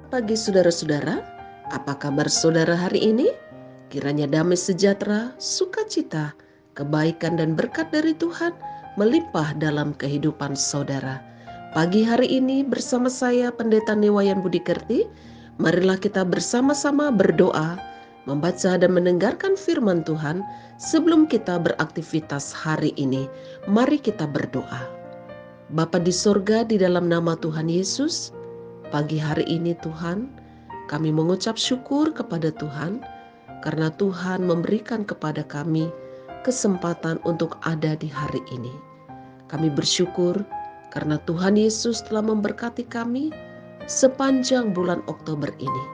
pagi saudara-saudara, apa kabar saudara hari ini? Kiranya damai sejahtera, sukacita, kebaikan dan berkat dari Tuhan melimpah dalam kehidupan saudara. Pagi hari ini bersama saya Pendeta Newayan Budi Kerti, marilah kita bersama-sama berdoa, membaca dan mendengarkan firman Tuhan sebelum kita beraktivitas hari ini. Mari kita berdoa. Bapa di sorga, di dalam nama Tuhan Yesus, pagi hari ini Tuhan, kami mengucap syukur kepada Tuhan karena Tuhan memberikan kepada kami kesempatan untuk ada di hari ini. Kami bersyukur karena Tuhan Yesus telah memberkati kami sepanjang bulan Oktober ini.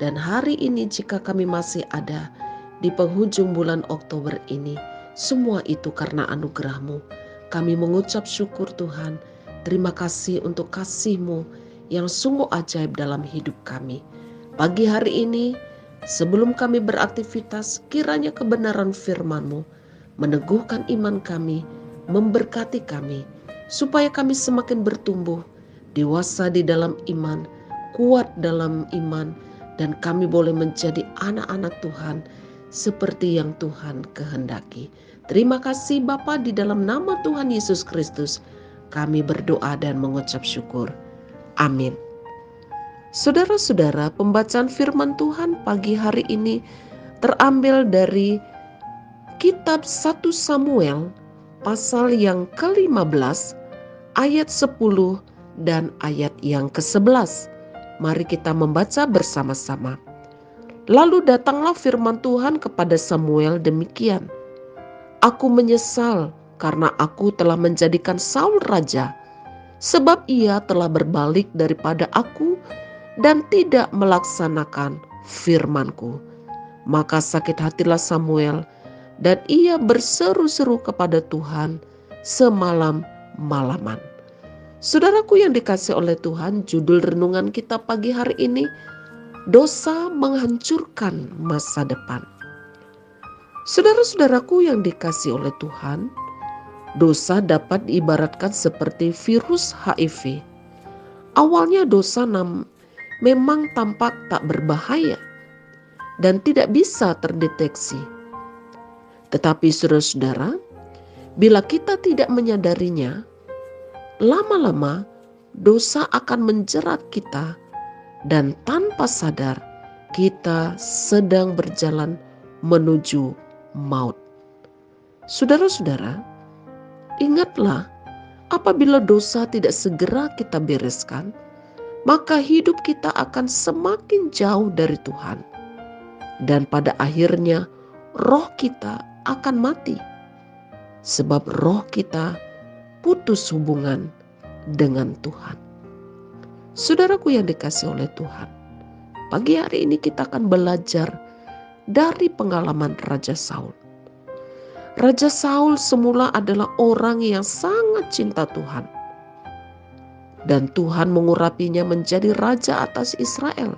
Dan hari ini jika kami masih ada di penghujung bulan Oktober ini, semua itu karena anugerah-Mu. Kami mengucap syukur Tuhan, terima kasih untuk kasih-Mu yang sungguh ajaib dalam hidup kami. Pagi hari ini, sebelum kami beraktivitas, kiranya kebenaran firman-Mu meneguhkan iman kami, memberkati kami, supaya kami semakin bertumbuh, dewasa di dalam iman, kuat dalam iman, dan kami boleh menjadi anak-anak Tuhan seperti yang Tuhan kehendaki. Terima kasih Bapa, di dalam nama Tuhan Yesus Kristus kami berdoa dan mengucap syukur. Amin. Saudara-saudara, pembacaan firman Tuhan pagi hari ini terambil dari kitab 1 Samuel pasal yang ke-15 ayat 10 dan ayat yang ke-11. Mari kita membaca bersama-sama. Lalu datanglah firman Tuhan kepada Samuel demikian. Aku menyesal karena aku telah menjadikan Saul raja, sebab ia telah berbalik daripada aku dan tidak melaksanakan firman-Ku. Maka sakit hatilah Samuel dan ia berseru-seru kepada Tuhan semalam-malaman. Saudaraku yang dikasihi oleh Tuhan, judul renungan kita pagi hari ini, dosa menghancurkan masa depan. Saudara-saudaraku yang dikasihi oleh Tuhan, dosa dapat diibaratkan seperti virus HIV. Awalnya dosa memang tampak tak berbahaya dan tidak bisa terdeteksi. Tetapi saudara-saudara, bila kita tidak menyadarinya, lama-lama dosa akan menjerat kita dan tanpa sadar kita sedang berjalan menuju maut. Saudara-saudara, ingatlah, apabila dosa tidak segera kita bereskan, maka hidup kita akan semakin jauh dari Tuhan. Dan pada akhirnya roh kita akan mati. Sebab roh kita putus hubungan dengan Tuhan. Saudaraku yang dikasihi oleh Tuhan, pagi hari ini kita akan belajar dari pengalaman Raja Saul. Raja Saul semula adalah orang yang sangat cinta Tuhan. Dan Tuhan mengurapinya menjadi raja atas Israel.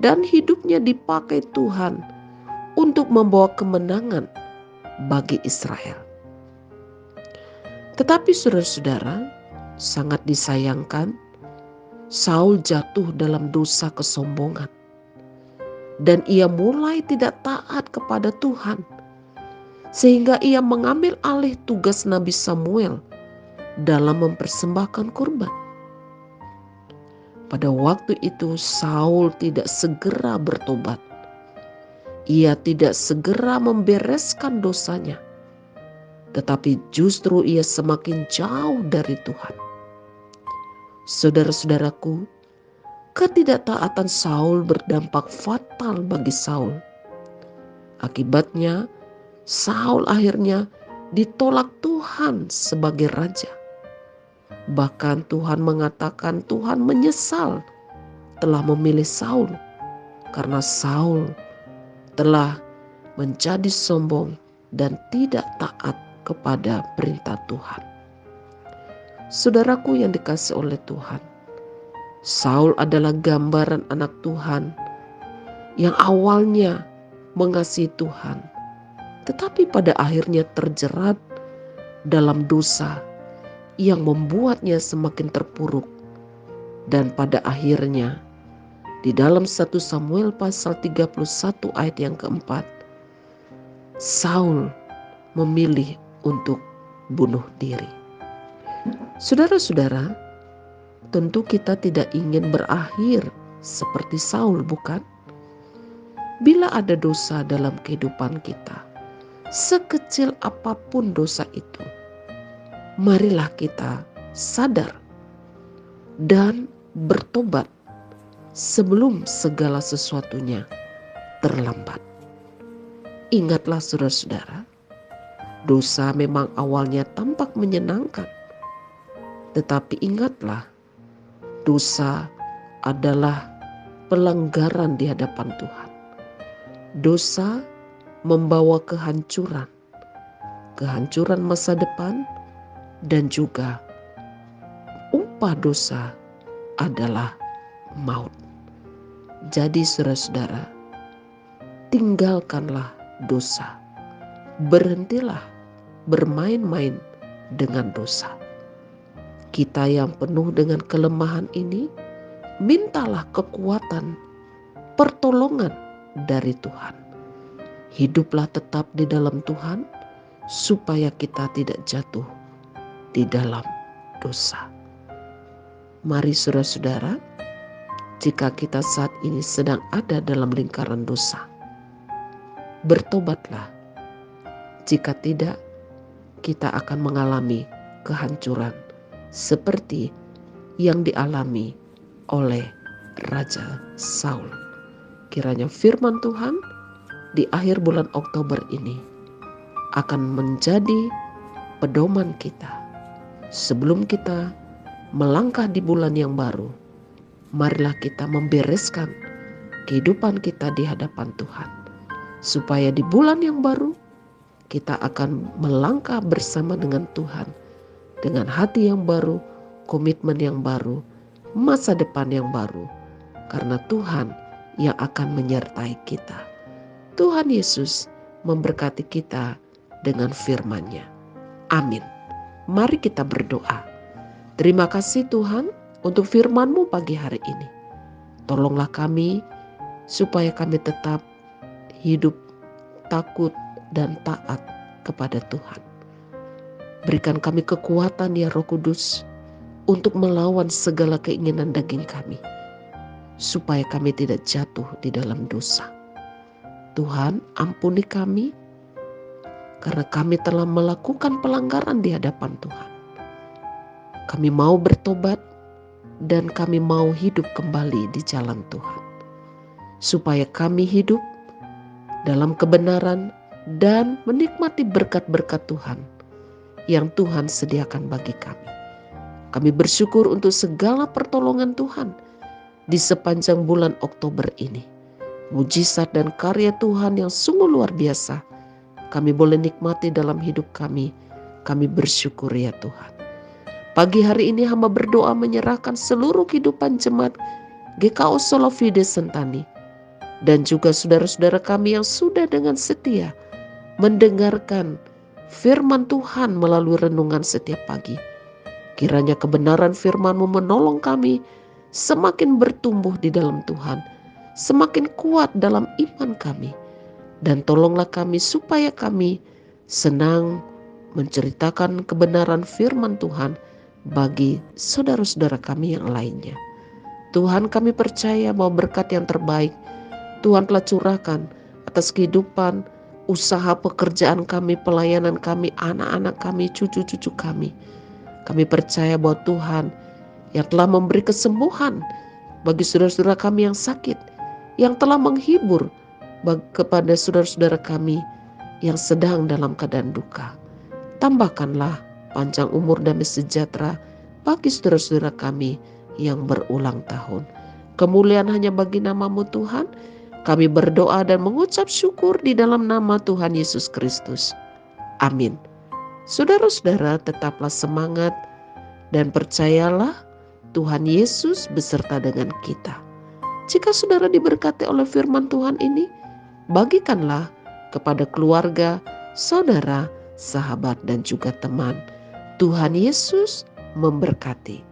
Dan hidupnya dipakai Tuhan untuk membawa kemenangan bagi Israel. Tetapi saudara-saudara, sangat disayangkan, Saul jatuh dalam dosa kesombongan. Dan ia mulai tidak taat kepada Tuhan. Sehingga ia mengambil alih tugas Nabi Samuel dalam mempersembahkan kurban. Pada waktu itu Saul tidak segera bertobat. Ia tidak segera membereskan dosanya. Tetapi justru ia semakin jauh dari Tuhan. Saudara-saudaraku, ketidaktaatan Saul berdampak fatal bagi Saul. Akibatnya, Saul akhirnya ditolak Tuhan sebagai raja. Bahkan Tuhan mengatakan Tuhan menyesal telah memilih Saul karena Saul telah menjadi sombong dan tidak taat kepada perintah Tuhan. Saudaraku yang dikasihi oleh Tuhan, Saul adalah gambaran anak Tuhan yang awalnya mengasihi Tuhan, tetapi pada akhirnya terjerat dalam dosa yang membuatnya semakin terpuruk dan pada akhirnya Di dalam 1 Samuel pasal 31 ayat yang keempat, Saul memilih untuk bunuh diri. Saudara-saudara, tentu kita tidak ingin berakhir seperti Saul, bukan? Bila ada dosa dalam kehidupan kita, sekecil apapun dosa itu, marilah kita sadar dan bertobat sebelum segala sesuatunya terlambat. Ingatlah saudara-saudara, dosa memang awalnya tampak menyenangkan, tetapi ingatlah, dosa adalah pelanggaran di hadapan Tuhan. Dosa membawa kehancuran masa depan, dan juga upah dosa adalah maut. Jadi saudara-saudara, tinggalkanlah dosa. Berhentilah bermain-main dengan dosa. Kita yang penuh dengan kelemahan ini, mintalah kekuatan, pertolongan dari Tuhan. Hiduplah tetap di dalam Tuhan, supaya kita tidak jatuh di dalam dosa. Mari saudara-saudara, jika kita saat ini sedang ada dalam lingkaran dosa, bertobatlah. Jika tidak, kita akan mengalami kehancuran seperti yang dialami oleh Raja Saul. Kiranya firman Tuhan di akhir bulan Oktober ini akan menjadi pedoman kita. Sebelum kita melangkah di bulan yang baru, marilah kita membereskan kehidupan kita di hadapan Tuhan, supaya di bulan yang baru kita akan melangkah bersama dengan Tuhan, dengan hati yang baru, komitmen yang baru, masa depan yang baru, karena Tuhan yang akan menyertai kita. Tuhan Yesus memberkati kita dengan firman-Nya. Amin. Mari kita berdoa. Terima kasih Tuhan untuk firman-Mu pagi hari ini. Tolonglah kami supaya kami tetap hidup takut dan taat kepada Tuhan. Berikan kami kekuatan ya Roh Kudus untuk melawan segala keinginan daging kami, supaya kami tidak jatuh di dalam dosa. Tuhan, ampuni kami karena kami telah melakukan pelanggaran di hadapan Tuhan. Kami mau bertobat dan kami mau hidup kembali di jalan Tuhan, supaya kami hidup dalam kebenaran dan menikmati berkat-berkat Tuhan yang Tuhan sediakan bagi kami. Kami bersyukur untuk segala pertolongan Tuhan di sepanjang bulan Oktober ini. Mujizat dan karya Tuhan yang sungguh luar biasa kami boleh nikmati dalam hidup kami. Kami bersyukur ya Tuhan. Pagi hari ini hamba berdoa menyerahkan seluruh kehidupan jemaat GKO Solo Fide Sentani, dan juga saudara-saudara kami yang sudah dengan setia mendengarkan firman Tuhan melalui renungan setiap pagi. Kiranya kebenaran firman-Mu menolong kami semakin bertumbuh di dalam Tuhan, semakin kuat dalam iman kami. Dan tolonglah kami supaya kami senang menceritakan kebenaran firman Tuhan bagi saudara-saudara kami yang lainnya. Tuhan, kami percaya bahwa berkat yang terbaik Tuhan telah curahkan atas kehidupan, usaha, pekerjaan kami, pelayanan kami, anak-anak kami, cucu-cucu kami. Kami percaya bahwa Tuhan yang telah memberi kesembuhan bagi saudara-saudara kami yang sakit, yang telah menghibur kepada saudara-saudara kami yang sedang dalam keadaan duka. Tambahkanlah panjang umur dan sejahtera bagi saudara-saudara kami yang berulang tahun. Kemuliaan hanya bagi nama-Mu Tuhan. Kami berdoa dan mengucap syukur di dalam nama Tuhan Yesus Kristus. Amin. Saudara-saudara, tetaplah semangat dan percayalah Tuhan Yesus beserta dengan kita. Jika saudara diberkati oleh firman Tuhan ini, bagikanlah kepada keluarga, saudara, sahabat, dan juga teman. Tuhan Yesus memberkati.